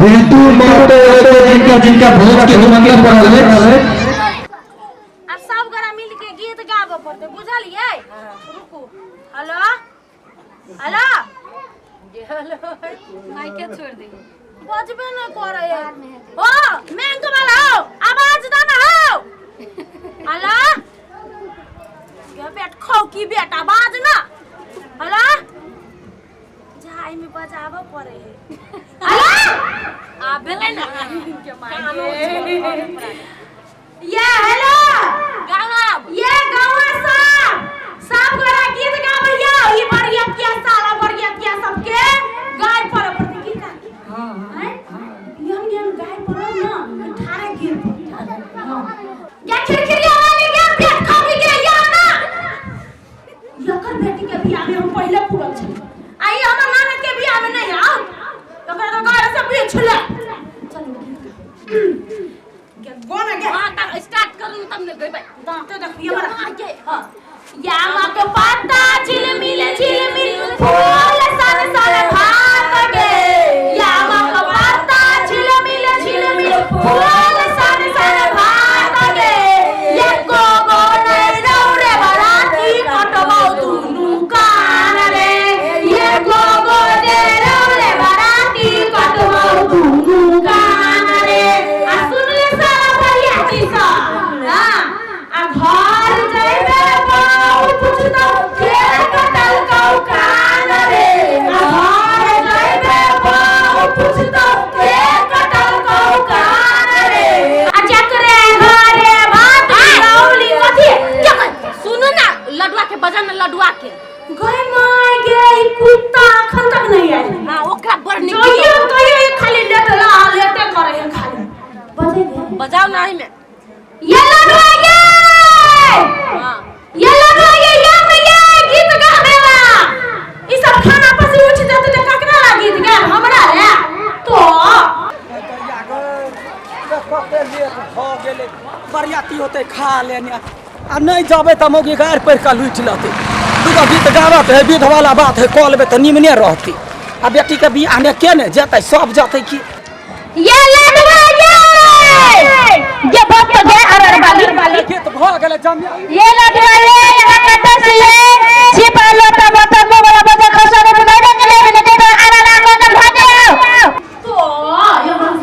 बिल्टू मोटे जिनका जिनका भोज के मतलब पड़ल है आ सब गोरा मिल के गीत गाबो पड़ते बुझलिए। रुकू। हेलो हेलो हेलो माइक छोड़ दे बजबे न करे है। ओ मैंग वाला हो आवाज दे ना हो। हेलो के बेट खौ की बेट आवाज ना। हेलो जाई में बजाबो पड़े है। हेलो आ बेले ना के माइक ये हेलो गाँव ये गाँव सब गोरा गीत गावैया ई बढ़िया क्या साला बढ़िया क्या सबके गाय पर गीत हां हैं हम गाय पर ना 18 गीत हां क्या खिरखिरिया वाली क्या पेट खाबी के या ना यकर बेटी के बियाह में हम पहले पूरल छ आई हमर नानक के बियाह में नहीं आओ तो कर गाय से बीच ले गोना के हां तक स्टार्ट करूं तुमने गई भाई तो देखिए हमारा आगे हां या मां के पत्ता झिलमिल फूल सन सन भाग गे या मां के पत्ता झिलमिल फूल सन सन भाग गे एको गोने रौरे बराती कटबौ दुनु कान रे एको गोने रौरे बराती कटबौ दुनु कान रे आ सुन ले सारा भैया जी सा हां आ घर जइबे बाऊ पूछतो के कटल कौ कान रे आ घर जइबे बाऊ पूछतो के कटल कौ कान रे आ चकरे घरे भात लौली कथि सुनो ना लडुआ के बजान लडुआ के गई माय गे ई कुत्ता अखन तक नहीं आई। हां ओकरा बड़ निक कहियो खाली लेटे करे है खाली बजे बजाओ ना ही में ये लडुआ ये हां ये लडुआ ये भैया गीत गावेला ई सब खाना पसी उठ जाते त ककरा ला गीत गा हमरा रे तो बरियाती होते खा लेने आ नहीं जाबे त मोगी गार पर का लूट लते दुगो गीत गावत है विध वाला बात है कॉल में त निमने रहती आ बेटी के बियाह में के ने जेतै सब जतै की ये लडुआ ये भक्त गे अरर वाली गीत भ गेले जम ये लडुआ ये कटस ये छिपा लोटा बता वाला बजा खसरे बुझाई के ले के अरर को भागे तो ये मन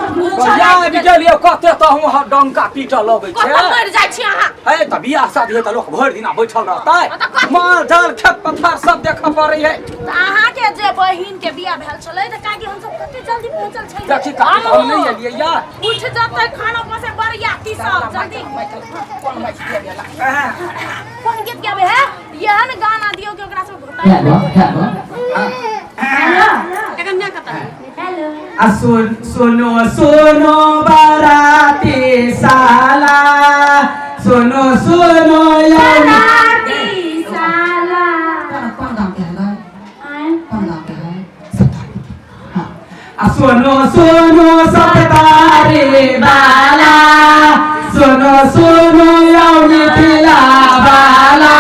सब या बिजलियो कते त हम डंका पीट लगै छै मर जाय छी अहाँ हे त बियाह शादी है त लोग भर दिना बैठल रहतै माल जाल खेत पथार सब देख पड़ै है अहाँ के जे बहिन के बियाह भेल छलै त काकी हम सब कते जल्दी पहुंचल छै देखि का हम नहीं एलियै या उठ जाते खाना पसे बरियाती सब जल्दी कौन मैच दे देला कौन गीत गावे है यहन गाना दियो कि ओकरा से घोटा हेलो कन्या कता हेलो आ सुनो सुनो बाराती साला सुनो सुनो बाराती साला कौन गाँव के है आए कौन गाँव के है आ सुनो सुनो सतारे बाला सुनो सुनो यौनी थिला बाला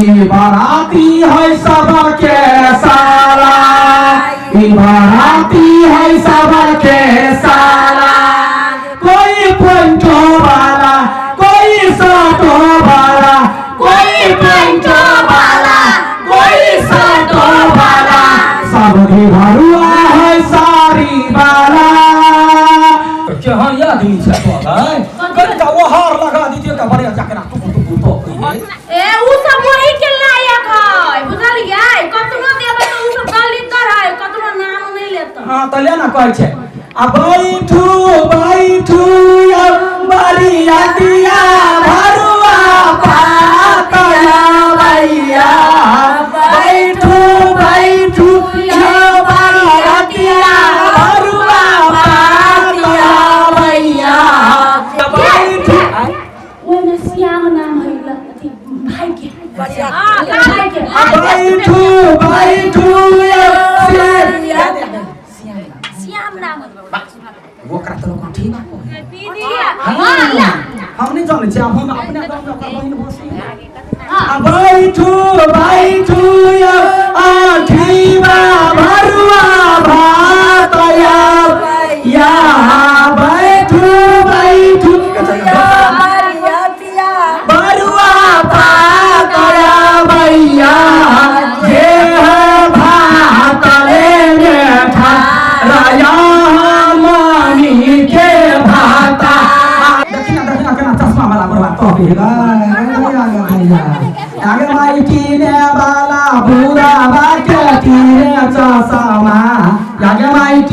ई बाराती है सबके साला ई बाराती है सबके साला कोई पंचो वाला कोई साटो वाला कोई पंचो वाला कोई साटो वाला सब घरुआ है सारी वाला केहन याद नहीं छै तो कल का वो हार लगा दीजिए का बढ़िया जाके ना तो ए उ सब वही के लायक है बुझलियै कतनो देबै त उ सब दलितर है कतनो नाम नहीं लेता। हां त ले ना कहै छै आ बैठू बैठू बरिया दिया भरुआ पातला भैया बैठू बैठू बरिया दिया भरुआ पातला भैया बैठू वो में श्याम नाम है अथी भाई के बढ़िया भाई के बैठू बैठू श्याम नाम वो करत लोग ठीक ना हां हम नहीं जाने हम अपने गांव में कर बहिन बसी हां बैठू बैठू आठीवा भरुआ भात या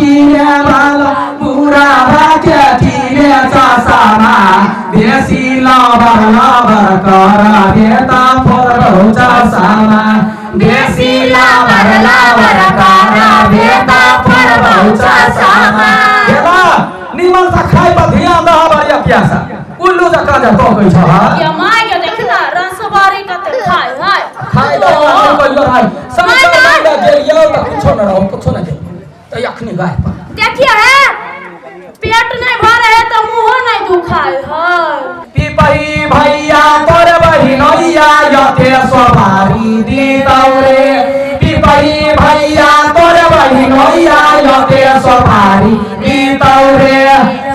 किने वाला पूरा भाग्य किने चासामा बेसी लबर लबर कर बेता फरौ चासामा बेसी लबर लबर कर बेता फरौ चासामा हेला निमन सा खाइ पर ध्यान द हमारी प्यासा उल्लू जका जा तो कहि छ ये माय के देखना रसबारी कते खाय हाय खाइ द कोइ गर हाय संसार मांगा गेलियो त कुछो न रहो कुछो न त अखनी गाय पर देखिए है पेट नहीं भरे है तो मुंह नहीं दुखाए हाय पिपही भैया तोर बहिनैया यते सवारी दी दौरे पिपही भैया तोर बहिनैया यते सवारी दी दौरे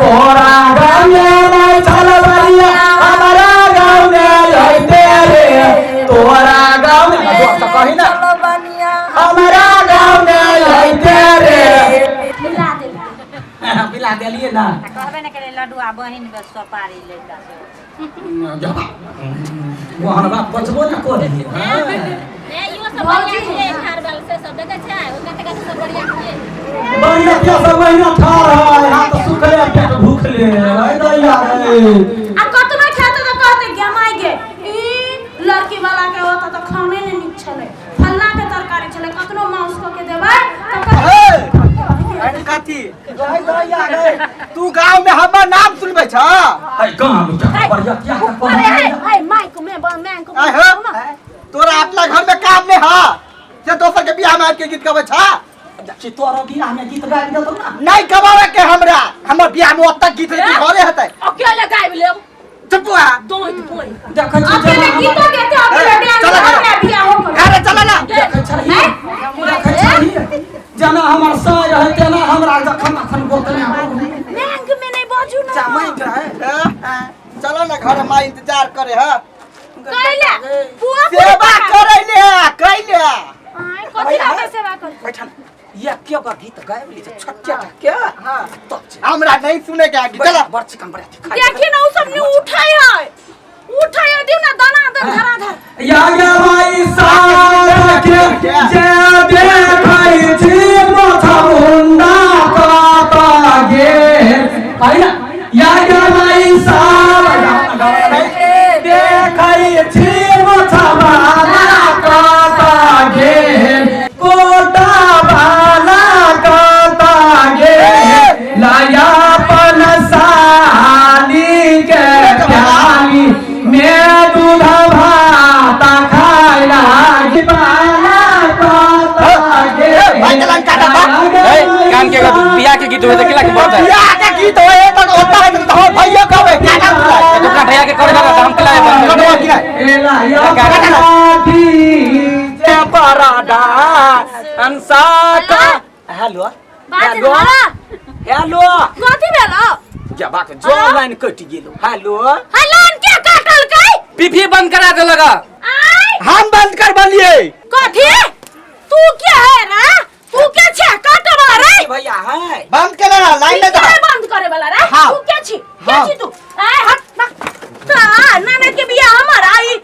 तोरा गाँव में चल बलिया हमारा गाँव में रहते रे तोरा गाँव में कही ना हमारा गाँव में रहते रे मिला दे मिला देलिए ना कहबे न करे लड्डुआ बहिन बस सपारी ले जा वहां बात बचबो ना करे ए यो सब बढ़िया है खारबल से सब देखे छै ओतना तक सब बढ़िया है बढ़िया क्या सब महीना ठार है हाथ सुखले पेट भूखले आई दैया रे आ कतना खाते तो कहते गमाई गे ई लड़की वाला के होता तो खाने ने निक छले फल्ला के तरकारी छले कतनो मांस को के देबै अरे काथी आई दैया रे तू गांव में हमर नाम सुनबे छ आई गांव में क्या बढ़िया क्या अरे हाय माइक में बन मैं को आय हो तोरा अपना घर में काम नहीं है से दोसर के बियाह में के गीत गावे छ देखी तोरा बियाह में गीत गाबि दो ना नहीं गवावे के हमरा हमर बियाह में ओतक गीत घरे हेतै अकेले गाइब लेब चुपुआ दोई पोई देखै छी अकेले गीत गाते अकेले डांस करते बियाह हो अरे चल ना देखै छी जना हमर साय रहै तेना हमरा जखन अखन बोतने बैंक में नहीं बाजू ना चामई रहे चलो ना घर में इंतजार करे ह कैले बुआ सेवा करे ले कैले आय कथि लागे सेवा कर बैठन ये क्या का गीत गाबि ली छक्का क्या हां तो हमरा नहीं सुने के गीत चल बर्च कम बड़े देखि ना उ सब ने उठाई दिउ ना दाना धरा धर या भाई सारा के जे देखै छी मोथा मुंडा काटा गे आइना या भाई सारा देखै छी मोथा बाला काटा गे कोटा बाला काटा गे लाया पन साली के प्याली मैं दूध भात खाई लागी बाला काटा गे भाई चलन काटा कान के बियाह के गीत होय त केला के बहुत है बियाह के गीत होए त ओता तो भैया कहबे काटा दुकान भैया के करे लगा हम केला कटवा की एला या काटी जे पराडा अंसा का हेलो हेलो हेलो कथि भेलो क्या बात है जो लाइन कट गेलो हेलो हेलो क्या काटल कै पीपी बंद करा दे लगा आय हम बंद कर बलिए कथि तू क्या है रे तू क्या छे काटे वाला रे भैया है बंद कर ना लाइन में किसने बंद करे वाला रे हाँ। तू क्या छी हाँ। तू आय हट ता नाना के बियाह हमर आई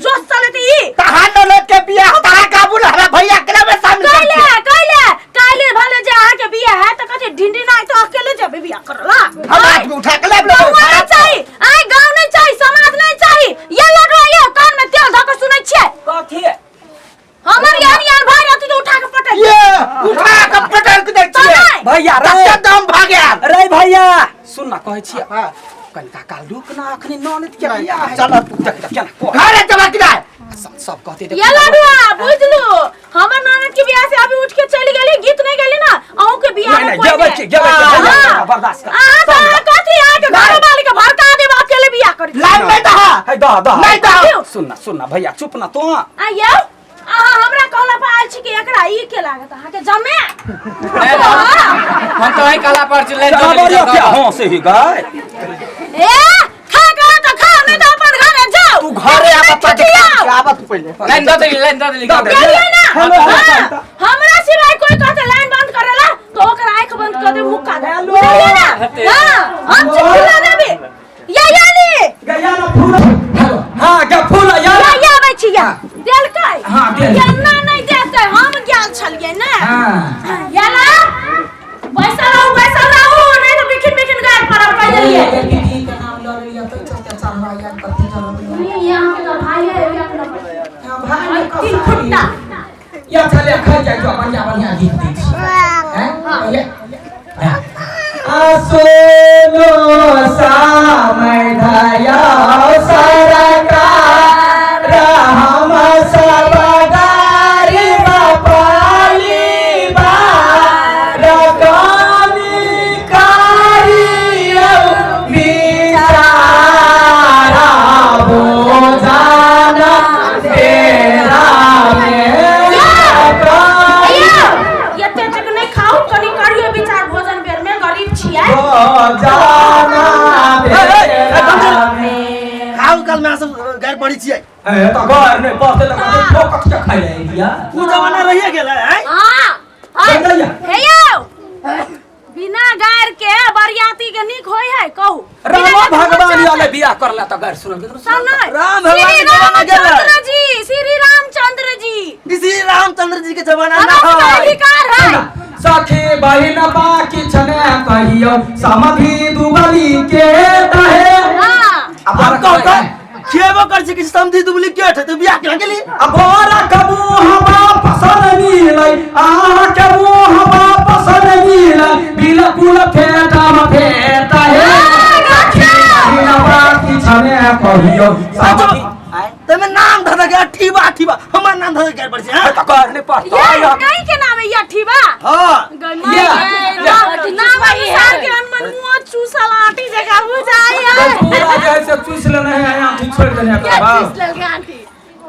जोश चलते ई तहां न के बियाह तहां काबुल हरा भैया के में शामिल काले भले जे आ के बियाह है त कथि ढिंडी ना तो अकेले जबे बियाह करला हम आदमी उठा के ले गाँव नहीं चाहिए आय गाँव नहीं चाहिए समाज नहीं चाहिए ये लड़ो ये कान में तेल धक सुनै छियै कथि हमर यार भाई रहती तो उठा के पटक ये उठा के पटक दे छिए भैया रे तब दम भागे रे भैया सुन ना कहै छियै हां कनिका काल रुक ना अखनी ननद के बियाह है चल देख केना को घरे चला के जाए सब कहते ये लड़ुआ बुझलू हमर ननद के बियाह से अभी उठ के चली गेली गीत नहीं गेली ना अहू के बियाह में कोई गेबै छी बर्दाश्त कर आ कथि आ के घर वाले के भड़का देब अकेले बियाह करी लाइन में दहा है द नहीं दहा सुन ना भैया चुप ना तो आयो हमरा कहला पर आइल छी कि एकरा ई के लागत अहा के जमे हम तो ही काला पर चले क्या हां से ही गए ए खा गा त खा नहीं तो अपन घरे जाओ तू घरे आबत पहले लाइन दे दे गेलिए ना हमरा सिवाय कोई कहते लाइन बंद करेला तो ओकर आंख बंद कर दे मुंह का गेलिए ना हां हम चिल्ला देबे या यानी गया ना फूल हेलो हां क्या फूल यार या आबै छी या देल काय हां देल ना नहीं देते हम गेल छलिए ना हां याला तीन फुट्टा या चले खा जाए तो बढ़िया बढ़िया गीत दै छी हैं ये आसोनो समय धया सरकार हम सब गारी बापाली बारकानी कारियो बिचारा हो जाना तेरा ये तेजक नहीं खाओ कनी करियो विचार भोजन बेर में गरीब छियै खाऊ कल में सब गाय पड़ी छियै तो घर में पहुंचे लगा ठोकत के खाई ले दिया उ जमाना रहिए गेलै हैं हां चलिए हे यौ बिना गार के बरियाती के निक होय है कहू राम भगवान वाले बियाह करला तो घर सुन सुन राम भगवान के जमाना गेलै श्री रामचंद्र जी इसी रामचंद्र जी के जमाना ना हमारा है अधिकार है सखी बहिन बाकी छने कहियो समधी दुबली के दहे हां अब हम कहता खेबो कर छी कि समधी डुप्लीकेट है तो बियाह केना गेली अब कबू हवा पसंद मिलै आ कबू हवा पसंद मिलै बिल्कुल फेटा फेटा है सखी बहिन बाकी छने कहियो समधी तमे नाम धर के ठीबा हमर नाम धर के पड़ छी हैं तो घर ने पड़ता ये कहीं के नाम है यठीबा हां नाम अनुसार के अनमन मुंह चूसा लाठी जगह हो जाए पूरा जैसे चूस लेने हैं आंटी छोड़ देने का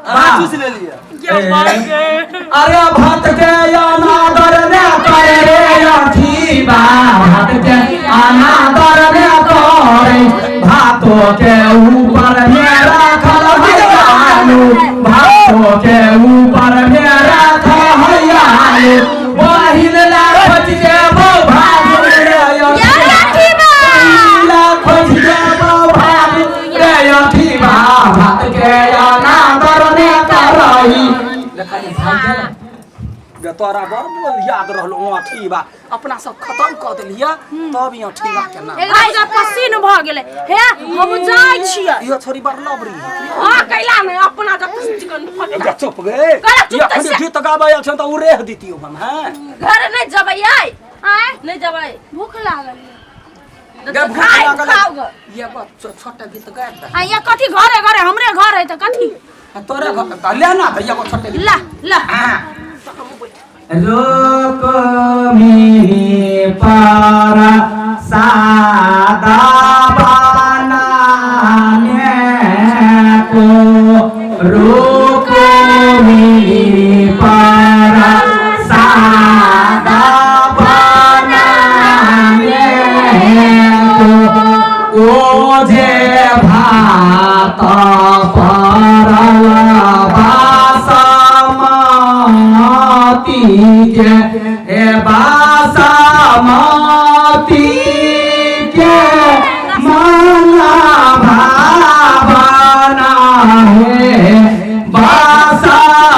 बाप चूस ले लिया अरे भात के अनादर ने करे रे आंटी भात के अनादर ने करे भातों के ऊपर मेरा खलहयालू भातों के ऊपर मेरा खलहयालू बहिन ला खोज के बो भाग रे आंटी ला खोज के बो भाग रे आंटी भात के अनादर ने करई लखानी भाग गेल तोरा बड़ याद रहलो अठी बा अपना सब खत्म क देलिया तब यहाँ ठीबा के नाम एकदम से पसीन भ गेले हे हम जाय छियै यो छोरी बड़ लबरी हां कैला ने अपना जब चिकन फट जा चुप गे गला चुप या कैसे? गीत गाबै छ त उ रेह दितियो हम हैं घर नहीं जबै आय नहीं जबै भूख लागल गे भूख खाओ, लागल खाओ ग। ये बात छोटा गीत गाय द आ ये कथी घरे घरे हमरे घर है त कथी तोरे घर ले ना त एगो छोटे गीत ला ला रोक मी पारा सादा बनाने को रोक मी पारा सादा बनाने को ओझे भात परल बासमती के ए बासमती के माला भावना है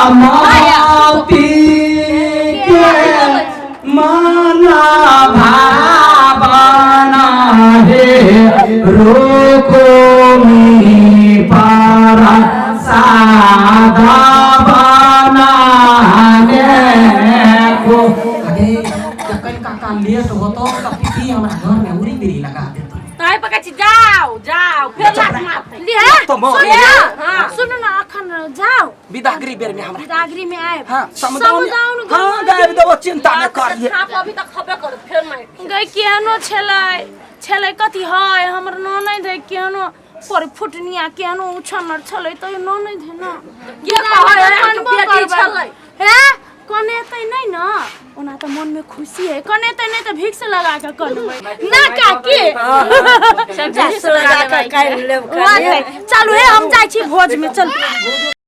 बासमती के माला भावना है रोको मी पारा सादा बनाने को अरे कल काका लेट हो तो पीती हमरा घर में उरी बिरी लगा देता ताई पका छी जाओ जाओ फिर लात मार ली है तो मोर सुन ना हां सुन ना अखन जाओ विदागरी बेर में हमरा दागरी में आए हां समुदाय हां गायब दो चिंता न करिए आप अभी तक खबे कर फिर मैं गई केहनो छलै कथी है हमर ननद है केहनो पर फुटनिया केहनो उछनर छलै त ननद है ना के कहै है कि बेटी छलै हे कनेतै नहीं ना ओना त मन में खुशी है कनेतै नहीं त भिक्स लगा के करबै ना काकी सब लगा के कर लेब चलू हे हम जाइ छी भोज में चल